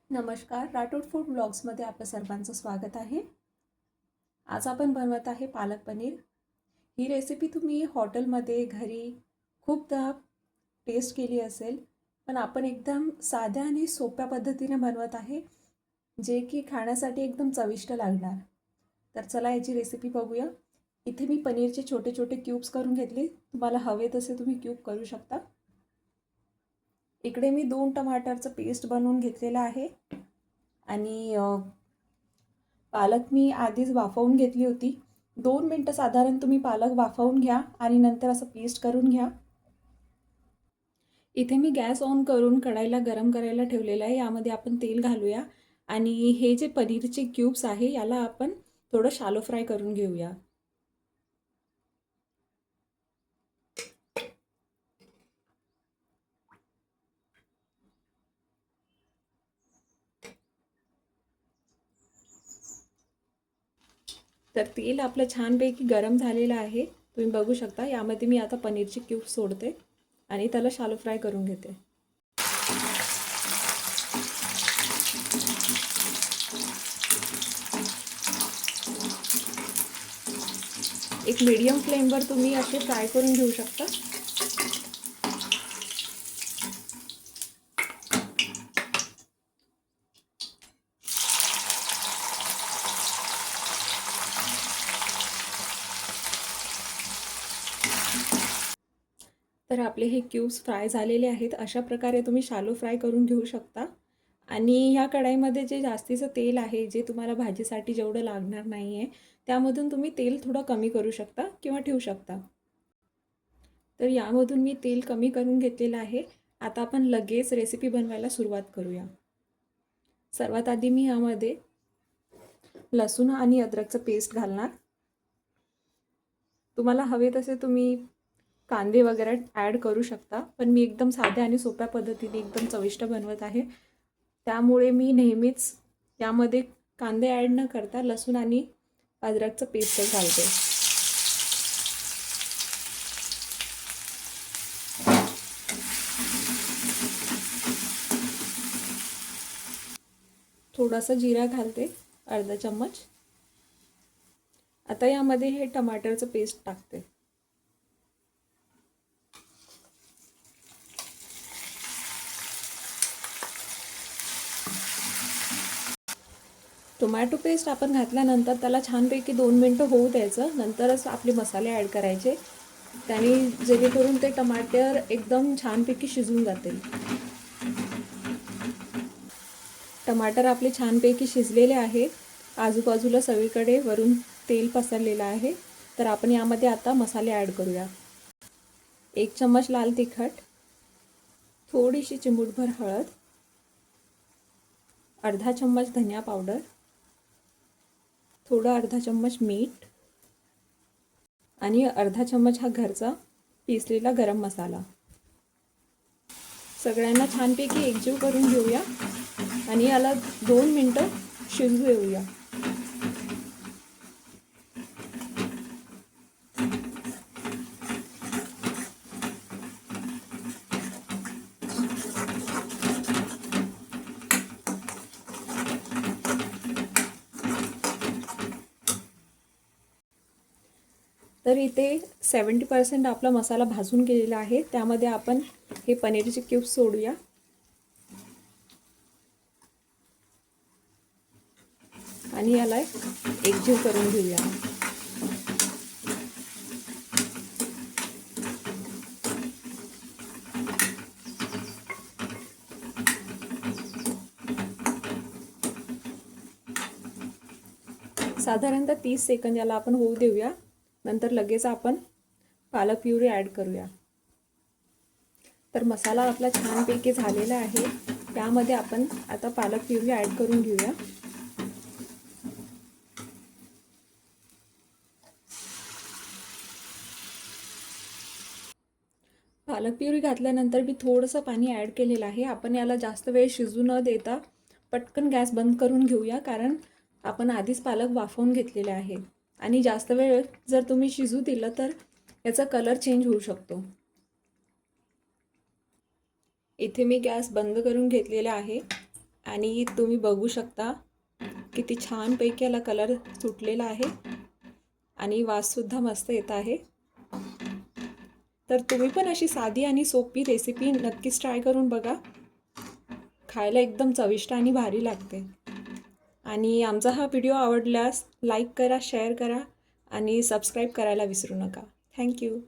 नमस्कार, राठोड फूड ब्लॉग्समध्ये आपलं सर्वांचं स्वागत आहे. आज आपण बनवत आहे पालक पनीर. ही रेसिपी तुम्ही हॉटेलमध्ये, घरी खूपदा टेस्ट केली असेल, पण आपण एकदम साध्या आणि सोप्या पद्धतीने बनवत आहे, जे की खाण्यासाठी एकदम चविष्ट लागणार. तर चला याची रेसिपी बघूया. इथे मी पनीरचे छोटे छोटे क्यूब्स करून घेतले. तुम्हाला हवे तसे तुम्ही क्यूब करू शकता. इकडे मी 2 टमाटरचं पेस्ट बनवून घेतलेलं आहे आणि पालक मी आधीच वाफवून घेतली होती. 2 मिनटं साधारण तुम्ही पालक वाफवून घ्या आणि नंतर असं पेस्ट करून घ्या. इथे मी गॅस ऑन करून कढईला गरम करायला ठेवलेलं आहे. यामध्ये आपण तेल घालूया आणि हे जे पनीरचे क्यूब्स आहे याला आपण थोडं शॅलो फ्राय करून घेऊया. तर तेल आपलं छानपैकी गरम झालेलं आहे. तुम्ही बघू शकता. यामध्ये मी आता पनीरचे क्यूब्स सोडते आणि त्याला शॅलो फ्राय करून घेते. एक मीडियम फ्लेमवर तुम्ही असे फ्राय करून घेऊ शकता. तर आपले हे क्यूब्स फ्राय झालेले आहेत. अशा प्रकारे तुम्ही शॅलो फ्राय करून घेऊ शकता. आणि ह्या कढईमध्ये जे जास्तीचं तेल आहे, जे तुम्हाला भाजीसाठी जेवढं लागणार नाही आहे, त्यामधून तुम्ही तेल थोडं कमी करू शकता किंवा ठेवू शकता. तर यामधून मी तेल कमी करून घेतलेलं आहे. आता आपण लगेच रेसिपी बनवायला सुरुवात करूया. सर्वात आधी मी यामध्ये लसूण आणि अद्रकचं पेस्ट घालणार. तुम्हाला हवे तसे तुम्ही कांदे वगैरे ॲड करू शकता, पण मी एकदम साध्या आणि सोप्या पद्धतीने एकदम चविष्ट बनवत आहे. त्यामुळे मी नेहमीच यामध्ये कांदे ॲड न करता लसूण आणि अद्रकचं पेस्ट घालते. थोडासा जिरा घालते, अर्धा चम्मच. आता यामध्ये हे टमाटरचं पेस्ट टाकते. टोमॅटो पेस्ट आपण घातल्यानंतर त्याला छानपैकी 2 मिनटं होऊ द्यायचं. नंतरच आपले मसाले ॲड करायचे. त्याने जेणेकरून ते टमाटर एकदम छानपैकी शिजून जातील. टमाटर आपले छानपैकी शिजलेले आहे. आजूबाजूला सगळीकडे वरून तेल पसरलेलं आहे. तर आपण यामध्ये आता मसाले ॲड करूया. 1 चम्मच लाल तिखट, थोडीशी चिमूटभर हळद, अर्धा चम्मच धनिया पावडर, थोडा अर्धा चम्मच मीठ आणि अर्धा चम्मच हा घरचा पिसलेला गरम मसाला. सगळ्यांना छानपैकी एकजीव करून घेऊया आणि याला 2 मिनटं शिजू देऊया. तर इथे 70% आपला मसाला भाजून गेलेला आहे. त्यामध्ये आपण हे पनीरचे क्यूब्स सोडूया आणि याला एकजीव करून घेऊया. साधारणतः 30 सेकंद याला आपण होऊ देऊया. नंतर लगेच आपण पालक प्युरी ॲड करूया. तर मसाला आपला छानपैकी झालेला आहे. त्यामध्ये आपण आता पालक प्युरी ॲड करून घेऊया. पालक प्युरी घातल्यानंतर मी थोडंसं पाणी ॲड केलेलं आहे. आपण याला जास्त वेळ शिजू न देता पटकन गॅस बंद करून घेऊया, कारण आपण आधीच पालक वाफवून घेतलेले आहे आणि जास्त वेळ जर तुम्ही शिजू दिलं तर याचा कलर चेंज होऊ शकतो. इथे मी गॅस बंद करून घेतलेला आहे आणि तुम्ही बघू शकता किती छानपैकी याला कलर सुटलेला आहे आणि वाससुद्धा मस्त येत आहे. तर तुम्ही पण अशी साधी आणि सोपी रेसिपी नक्कीच ट्राय करून बघा. खायला एकदम चविष्ट आणि भारी लागते. आणि आमचा हा व्हिडिओ आवडल्यास लाईक करा, शेअर करा आणि सबस्क्राईब करायला विसरू नका. थँक्यू.